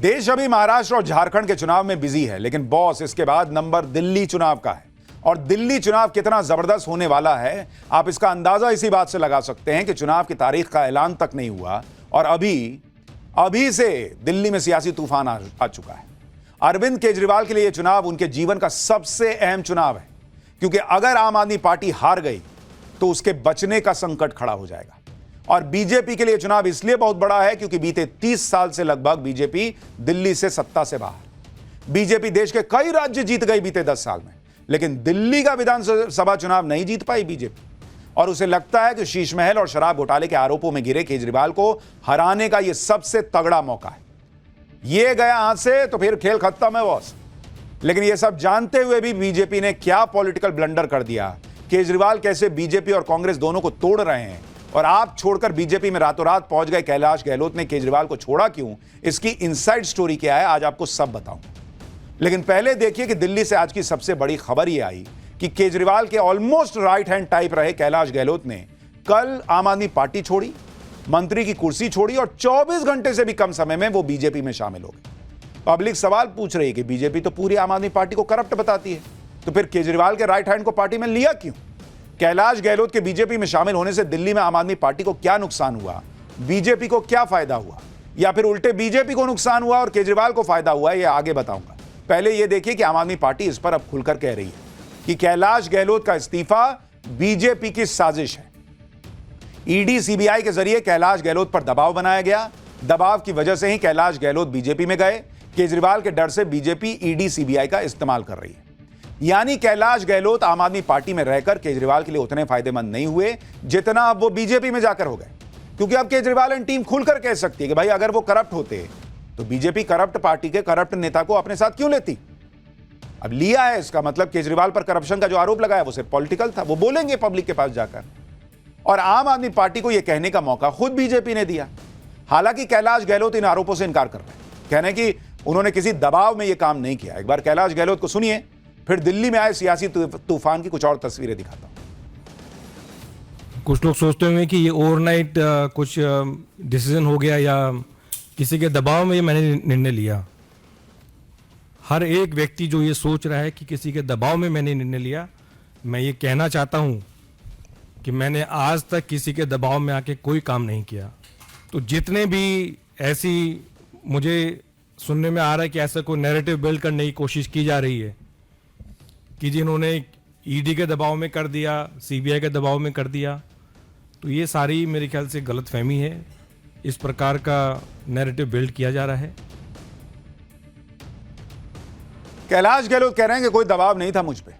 देश अभी महाराष्ट्र और झारखंड के चुनाव में बिजी है, लेकिन बॉस इसके बाद नंबर दिल्ली चुनाव का है। और दिल्ली चुनाव कितना जबरदस्त होने वाला है, आप इसका अंदाजा इसी बात से लगा सकते हैं कि चुनाव की तारीख का ऐलान तक नहीं हुआ और अभी से दिल्ली में सियासी तूफान आ चुका है। अरविंद केजरीवाल के लिए यह चुनाव उनके जीवन का सबसे अहम चुनाव है, क्योंकि अगर आम आदमी पार्टी हार गई तो उसके बचने का संकट खड़ा हो जाएगा। और बीजेपी के लिए चुनाव इसलिए बहुत बड़ा है क्योंकि बीते 30 साल से लगभग बीजेपी दिल्ली से सत्ता से बाहर। बीजेपी देश के कई राज्य जीत गई बीते 10 साल में, लेकिन दिल्ली का विधानसभा चुनाव नहीं जीत पाई बीजेपी। और उसे लगता है कि शीश महल और शराब घोटाले के आरोपों में घिरे केजरीवाल को हराने का यह सबसे तगड़ा मौका है। ये गया हाथ से तो फिर खेल खत्म है बॉस। लेकिन यह सब जानते हुए भी बीजेपी ने क्या पॉलिटिकल ब्लंडर कर दिया, केजरीवाल कैसे बीजेपी और कांग्रेस दोनों को तोड़ रहे हैं, और आप छोड़कर बीजेपी में रातों रात पहुंच गए कैलाश गहलोत ने केजरीवाल को छोड़ा क्यों, इसकी इनसाइड स्टोरी क्या है, आज आपको सब बताऊंगा। लेकिन पहले देखिए कि दिल्ली से आज की सबसे बड़ी खबर यह आई कि केजरीवाल के ऑलमोस्ट राइट हैंड टाइप रहे कैलाश गहलोत ने कल आम आदमी पार्टी छोड़ी, मंत्री की कुर्सी छोड़ी और 24 घंटे से भी कम समय में वो बीजेपी में शामिल हो गए। पब्लिक सवाल पूछ रही है कि बीजेपी तो पूरी आम आदमी पार्टी को करप्ट बताती है, तो फिर केजरीवाल के राइट हैंड को पार्टी में लिया क्यों? कैलाश गहलोत के बीजेपी में शामिल होने से दिल्ली में आम आदमी पार्टी को क्या नुकसान हुआ, बीजेपी को क्या फायदा हुआ, या फिर उल्टे बीजेपी को नुकसान हुआ और केजरीवाल को फायदा हुआ, यह आगे बताऊंगा। पहले यह देखिए कि आम आदमी पार्टी इस पर अब खुलकर कह रही है कि कैलाश गहलोत का इस्तीफा बीजेपी की साजिश है। ईडी सीबीआई के जरिए कैलाश गहलोत पर दबाव बनाया गया, दबाव की वजह से ही कैलाश गहलोत बीजेपी में गए। केजरीवाल के डर से बीजेपी ईडी सीबीआई का इस्तेमाल कर रही है। यानी कैलाश गहलोत आम आदमी पार्टी में रहकर केजरीवाल के लिए उतने फायदेमंद नहीं हुए जितना अब वो बीजेपी में जाकर हो गए, क्योंकि अब केजरीवाल एंड टीम खुलकर कह सकती है कि भाई अगर वो करप्ट होते तो बीजेपी करप्ट पार्टी के करप्ट नेता को अपने साथ क्यों लेती। अब लिया है, इसका मतलब केजरीवाल पर करप्शन का जो आरोप लगाया वो सिर्फ पॉलिटिकल था, वो बोलेंगे पब्लिक के पास जाकर। और आम आदमी पार्टी को यह कहने का मौका खुद बीजेपी ने दिया। हालांकि कैलाश गहलोत इन आरोपों से इनकार कर रहे हैं, कहने कि उन्होंने किसी दबाव में यह काम नहीं किया। एक बार कैलाश गहलोत को सुनिए, फिर दिल्ली में आए सियासी तूफान की कुछ और तस्वीरें दिखाता हूं। कुछ लोग सोचते होंगे कि ये ओवरनाइट कुछ डिसीजन हो गया या किसी के दबाव में ये मैंने निर्णय लिया। हर एक व्यक्ति जो ये सोच रहा है कि किसी के दबाव में मैंने निर्णय लिया, मैं ये कहना चाहता हूं कि मैंने आज तक किसी के दबाव में आके कोई काम नहीं किया। तो जितने भी ऐसी मुझे सुनने में आ रहा है कि ऐसा कोई नैरेटिव बिल्ड करने की कोशिश की जा रही है कि जिन्होंने ईडी के दबाव में कर दिया, सीबीआई के दबाव में कर दिया, तो ये सारी मेरे ख्याल से गलतफहमी है। इस प्रकार का नैरेटिव बिल्ड किया जा रहा है। कैलाश गहलोत कह रहे हैं कि कोई दबाव नहीं था मुझ पे,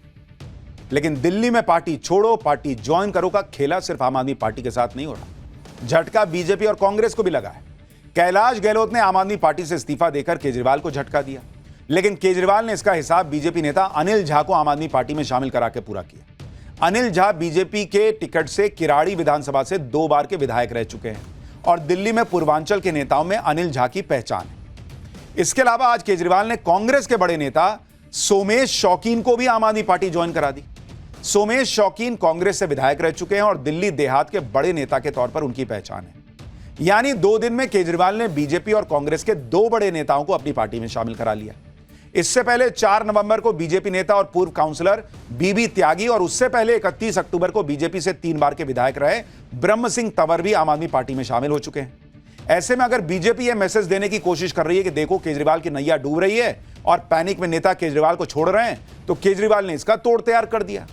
लेकिन दिल्ली में पार्टी छोड़ो पार्टी ज्वाइन करो का खेला सिर्फ आम आदमी पार्टी के साथ नहीं हो रहा, झटका बीजेपी और कांग्रेस को भी लगा है। कैलाश गहलोत ने आम आदमी पार्टी से इस्तीफा देकर केजरीवाल को झटका दिया, लेकिन केजरीवाल ने इसका हिसाब बीजेपी नेता अनिल झा को आम आदमी पार्टी में शामिल करा के पूरा किया। अनिल झा बीजेपी के टिकट से किराड़ी विधानसभा से 2 बार के विधायक रह चुके हैं और दिल्ली में पूर्वांचल के नेताओं में अनिल झा की पहचान है। इसके अलावा आज केजरीवाल ने कांग्रेस के बड़े नेता सोमेश शौकीन को भी आम आदमी पार्टी ज्वाइन करा दी। सोमेश शौकीन कांग्रेस से विधायक रह चुके हैं और दिल्ली देहात के बड़े नेता के तौर पर उनकी पहचान है। यानी 2 दिन में केजरीवाल ने बीजेपी और कांग्रेस के 2 बड़े नेताओं को अपनी पार्टी में शामिल करा लिया। इससे पहले 4 नवंबर को बीजेपी नेता और पूर्व काउंसलर बीबी त्यागी और उससे पहले 31 अक्टूबर को बीजेपी से 3 बार के विधायक रहे ब्रह्म सिंह तंवर भी आम आदमी पार्टी में शामिल हो चुके हैं। ऐसे में अगर बीजेपी यह मैसेज देने की कोशिश कर रही है कि देखो केजरीवाल की नैया डूब रही है और पैनिक में नेता केजरीवाल को छोड़ रहे हैं, तो केजरीवाल ने इसका तोड़ तैयार कर दिया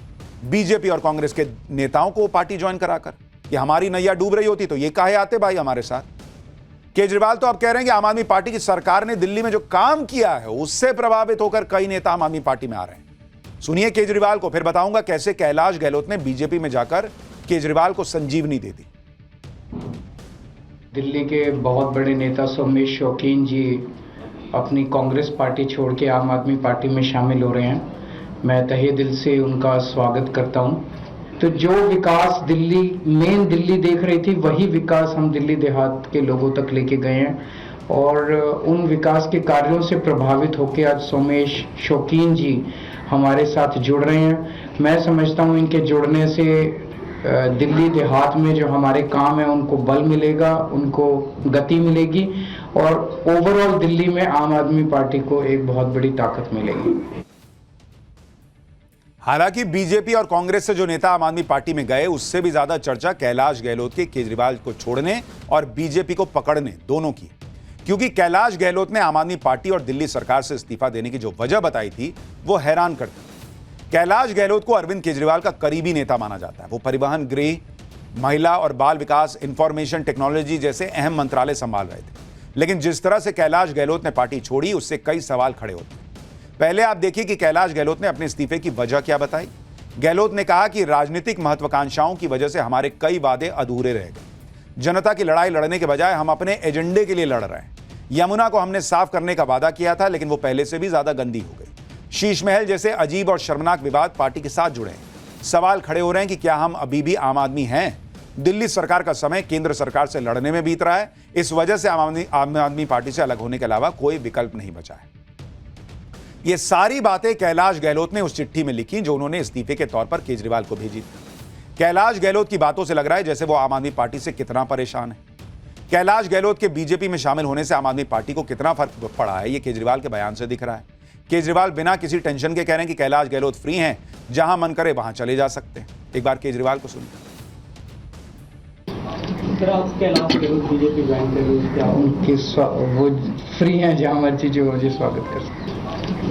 बीजेपी और कांग्रेस के नेताओं को पार्टी ज्वाइन कराकर कि हमारी नैया डूब रही होती तो ये काहे आते भाई हमारे साथ। केजरीवाल तो अब कह रहे हैं कि आम आदमी पार्टी की सरकार ने दिल्ली में जो काम किया है उससे प्रभावित होकर कई नेता आम आदमी पार्टी में आ रहे हैं। सुनिए केजरीवाल को, फिर बताऊंगा कैसे कैलाश गहलोत ने बीजेपी में जाकर केजरीवाल को संजीवनी दे दी। दिल्ली के बहुत बड़े नेता सोमेश शौकीन जी अपनी कांग्रेस पार्टी छोड़ के आम आदमी पार्टी में शामिल हो रहे हैं। मैं तहे दिल से उनका स्वागत करता हूं। तो जो विकास दिल्ली देख रही थी, वही विकास हम दिल्ली देहात के लोगों तक लेके गए हैं और उन विकास के कार्यों से प्रभावित होकर आज सोमेश शौकीन जी हमारे साथ जुड़ रहे हैं। मैं समझता हूं इनके जुड़ने से दिल्ली देहात में जो हमारे काम है उनको बल मिलेगा, उनको गति मिलेगी और ओवरऑल दिल्ली में आम आदमी पार्टी को एक बहुत बड़ी ताकत मिलेगी। हालांकि बीजेपी और कांग्रेस से जो नेता आम आदमी पार्टी में गए, उससे भी ज्यादा चर्चा कैलाश गहलोत के केजरीवाल को छोड़ने और बीजेपी को पकड़ने दोनों की, क्योंकि कैलाश गहलोत ने आम आदमी पार्टी और दिल्ली सरकार से इस्तीफा देने की जो वजह बताई थी वो हैरान करती। कैलाश गहलोत को अरविंद केजरीवाल का करीबी नेता माना जाता है। वो परिवहन, गृह, महिला और बाल विकास, इंफॉर्मेशन टेक्नोलॉजी जैसे अहम मंत्रालय संभाल रहे थे। लेकिन जिस तरह से कैलाश गहलोत ने पार्टी छोड़ी, उससे कई सवाल खड़े होते हैं। पहले आप देखिए कि कैलाश गहलोत ने अपने इस्तीफे की वजह क्या बताई। गहलोत ने कहा कि राजनीतिक महत्वाकांक्षाओं की वजह से हमारे कई वादे अधूरे रह गए। जनता की लड़ाई लड़ने के बजाय हम अपने एजेंडे के लिए लड़ रहे हैं। यमुना को हमने साफ करने का वादा किया था, लेकिन वो पहले से भी ज्यादा गंदी हो गई। शीश महल जैसे अजीब और शर्मनाक विवाद पार्टी के साथ जुड़े हैं। सवाल खड़े हो रहे हैं कि क्या हम अभी भी आम आदमी हैं? दिल्ली सरकार का समय केंद्र सरकार से लड़ने में बीत रहा है। इस वजह से आम आदमी पार्टी से अलग होने के अलावा कोई विकल्प नहीं बचा है। ये सारी बातें कैलाश गहलोत ने उस चिट्ठी में लिखी जो उन्होंने इस्तीफे के तौर पर केजरीवाल को भेजी थी। कैलाश गहलोत की बातों से लग रहा है जैसे वो आम आदमी पार्टी से कितना परेशान है। कैलाश गहलोत के बीजेपी में शामिल होने से आम आदमी पार्टी को कितना फर्क पड़ा है, ये केजरीवाल के बयान से दिख रहा है। केजरीवाल बिना किसी टेंशन के कह रहे हैं कि कैलाश गहलोत फ्री हैं, जहां मन करे वहां चले जा सकते हैं। एक बार केजरीवाल को सुनिए। कैलाश गहलोत बीजेपी ज्वाइन कर रहे, क्या उनके वो फ्री हैं, जहां मर्जी जो मुझे स्वागत कर सकते हैं।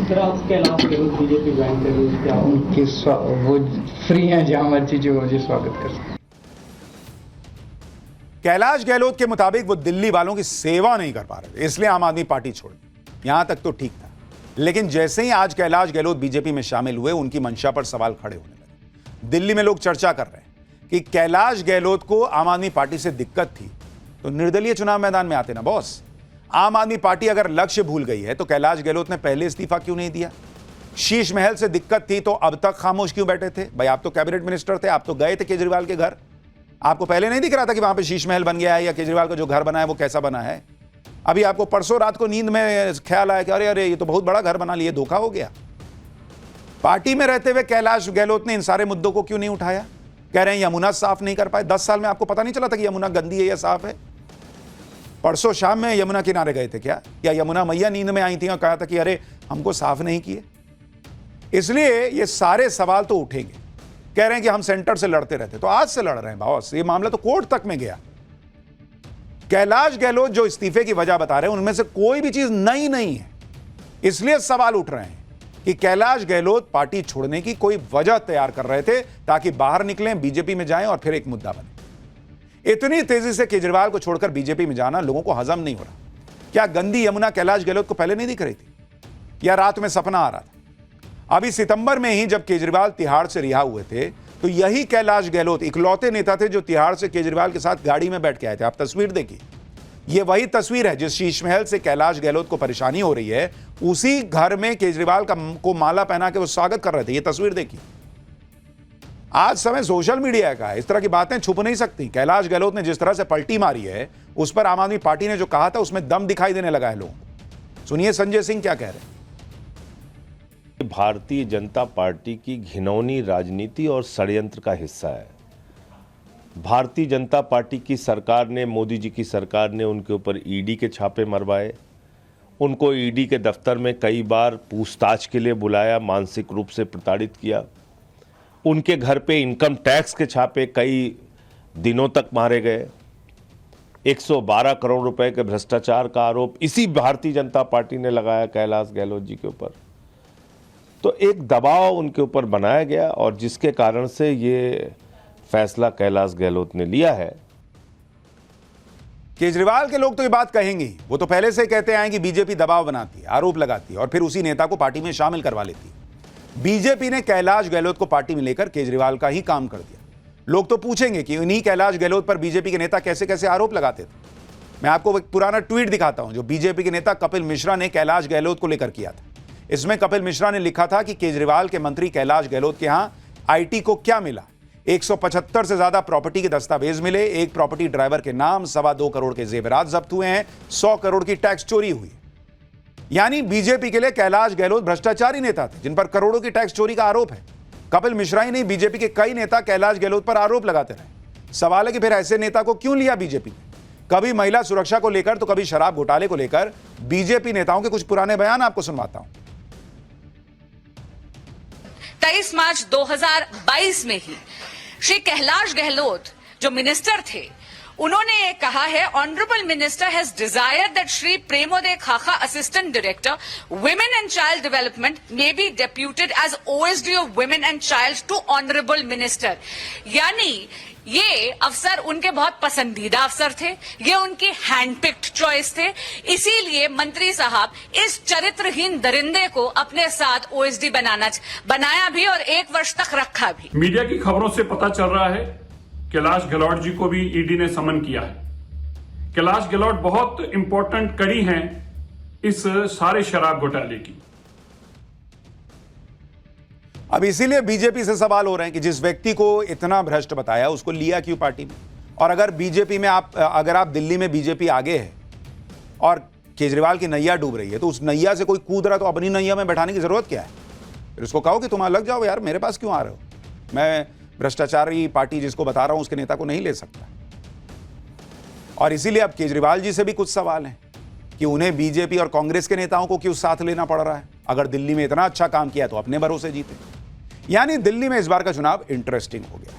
कैलाश गहलोत बीजेपी ज्वाइन कर रहे, क्या उनके वो फ्री हैं, जहां मर्जी जो मुझे स्वागत कर सकते हैं। कैलाश गहलोत के मुताबिक वो दिल्ली वालों की सेवा नहीं कर पा रहे थे, इसलिए आम आदमी पार्टी छोड़ी। यहां तक तो ठीक था, लेकिन जैसे ही आज कैलाश गहलोत बीजेपी में शामिल हुए, उनकी मंशा पर सवाल खड़े होने लगे। दिल्ली में लोग चर्चा कर रहे हैं कि कैलाश गहलोत को आम आदमी पार्टी से दिक्कत थी तो निर्दलीय चुनाव मैदान में आते ना बॉस। आम आदमी पार्टी अगर लक्ष्य भूल गई है तो कैलाश गहलोत ने पहले इस्तीफा क्यों नहीं दिया? शीश महल से दिक्कत थी तो अब तक खामोश क्यों बैठे थे? भाई आप तो कैबिनेट मिनिस्टर थे, आप तो गए थे केजरीवाल के घर। आपको पहले नहीं दिख रहा था कि वहां पे शीश महल बन गया है या केजरीवाल का जो घर बना है वो कैसा बना है? अभी आपको परसों रात को नींद में ख्याल आया कि अरे अरे ये तो बहुत बड़ा घर बना लिया, धोखा हो गया। पार्टी में रहते हुए कैलाश गहलोत ने इन सारे मुद्दों को क्यों नहीं उठाया? कह रहे हैं यमुना साफ नहीं कर पाए। 10 साल में आपको पता नहीं चला था कि यमुना गंदी है या साफ है? परसों शाम में यमुना किनारे गए थे क्या? या यमुना मैया नींद में आई थी और कहा था कि अरे हमको साफ नहीं किए? इसलिए ये सारे सवाल तो उठेंगे। कह रहे हैं कि हम सेंटर से लड़ते रहते, तो आज से लड़ रहे हैं बॉस। ये मामला तो कोर्ट तक में गया। कैलाश गहलोत जो इस्तीफे की वजह बता रहे हैं उनमें से कोई भी चीज नई नहीं है। इसलिए सवाल उठ रहे हैं कि कैलाश गहलोत पार्टी छोड़ने की कोई वजह तैयार कर रहे थे ताकि बाहर निकलें, बीजेपी में जाएं और फिर एक मुद्दा बने। इतनी तेजी से केजरीवाल को छोड़कर बीजेपी में जाना लोगों को हजम नहीं हो रहा। क्या गंदी यमुना कैलाश गहलोत को पहले नहीं दिख रही थी या रात में सपना आ रहा था? अभी सितंबर में ही जब केजरीवाल तिहाड़ से रिहा हुए थे तो यही कैलाश गहलोत इकलौते नेता थे जो तिहाड़ से केजरीवाल के साथ गाड़ी में बैठ के आए थे। आप तस्वीर देखिए, यह वही तस्वीर है जिस शीश महल से कैलाश गहलोत को परेशानी हो रही है, उसी घर में केजरीवाल को माला पहना के वो स्वागत कर रहे थे। ये तस्वीर देखिए। आज समय सोशल मीडिया का है, इस तरह की बातें छुप नहीं सकती। कैलाश गहलोत ने जिस तरह से पलटी मारी है उस पर आम आदमी पार्टी ने जो कहा था उसमें दम दिखाई देने लगा है लोगों को। सुनिए संजय सिंह क्या कह रहे हैं। भारतीय जनता पार्टी की घिनौनी राजनीति और षड्यंत्र का हिस्सा है। भारतीय जनता पार्टी की सरकार ने, मोदी जी की सरकार ने उनके ऊपर ईडी के छापे मरवाए, उनको ईडी के दफ्तर में कई बार पूछताछ के लिए बुलाया, मानसिक रूप से प्रताड़ित किया। उनके घर पे इनकम टैक्स के छापे कई दिनों तक मारे गए। 112 करोड़ रुपए के भ्रष्टाचार का आरोप इसी भारतीय जनता पार्टी ने लगाया कैलाश गहलोत जी के ऊपर। तो एक दबाव उनके ऊपर बनाया गया और जिसके कारण से ये फैसला कैलाश गहलोत ने लिया है। केजरीवाल के लोग तो ये बात कहेंगे ही। वो तो पहले से कहते आए कि बीजेपी दबाव बनाती है, आरोप लगाती है और फिर उसी नेता को पार्टी में शामिल करवा लेती है। बीजेपी ने कैलाश गहलोत को पार्टी में लेकर केजरीवाल का ही काम कर दिया। लोग तो पूछेंगे कि इन्हीं कैलाश गहलोत पर बीजेपी के नेता कैसे कैसे आरोप लगाते थे। मैं आपको एक पुराना ट्वीट दिखाता हूं जो बीजेपी के नेता कपिल मिश्रा ने कैलाश गहलोत को लेकर किया था। इसमें कपिल मिश्रा ने लिखा था कि केजरीवाल के मंत्री कैलाश गहलोत के यहां आईटी को क्या मिला? 175 से ज्यादा प्रॉपर्टी के दस्तावेज मिले, एक प्रॉपर्टी ड्राइवर के नाम, 2.25 करोड़ के जेवरात जब्त हुए हैं, 100 करोड़ की टैक्स चोरी हुई। यानी बीजेपी के लिए कैलाश गहलोत भ्रष्टाचारी नेता थे जिन पर करोड़ों की टैक्स चोरी का आरोप है। कपिल मिश्रा ही नहीं, बीजेपी के कई नेता कैलाश गहलोत पर आरोप लगाते रहे। सवाल है कि फिर ऐसे नेता को क्यों लिया बीजेपी ने? कभी महिला सुरक्षा को लेकर तो कभी शराब घोटाले को लेकर बीजेपी नेताओं के कुछ पुराने बयान आपको सुनवाता हूं। 23 मार्च 2022 में ही श्री कैलाश गहलोत जो मिनिस्टर थे, उन्होंने ये कहा है, honourable minister has desired that Shri Premoday Khakha, assistant director women and child development, may be deputed as OSD of women and child to honourable minister. यानी ये अफसर उनके बहुत पसंदीदा अफसर थे, ये उनकी हैंडपिक्ड चॉइस थे, इसीलिए मंत्री साहब इस चरित्रहीन दरिंदे को अपने साथ ओएसडी बनाया भी और 1 वर्ष तक रखा भी। मीडिया की खबरों से पता चल रहा है कैलाश गहलोत जी को भी ईडी ने समन किया है। कैलाश गहलोत बहुत इंपॉर्टेंट कड़ी हैं इस सारे शराब घोटाले की। अब इसीलिए बीजेपी से सवाल हो रहे हैं कि जिस व्यक्ति को इतना भ्रष्ट बताया उसको लिया क्यों पार्टी में। और अगर बीजेपी में अगर आप दिल्ली में बीजेपी आगे है और केजरीवाल की नैया डूब रही है, तो उस नैया से कोई कूद रहा तो अपनी नैया में बैठाने की जरूरत क्या है? फिर उसको कहो कि तुम अलग जाओ यार, मेरे पास क्यों आ रहे हो? मैं भ्रष्टाचारी पार्टी जिसको बता रहा हूं उसके नेता को नहीं ले सकता। और इसीलिए अब केजरीवाल जी से भी कुछ सवाल हैं कि उन्हें बीजेपी और कांग्रेस के नेताओं को क्यों साथ लेना पड़ रहा है। अगर दिल्ली में इतना अच्छा काम किया तो अपने भरोसे जीते। यानी दिल्ली में इस बार का चुनाव इंटरेस्टिंग हो गया।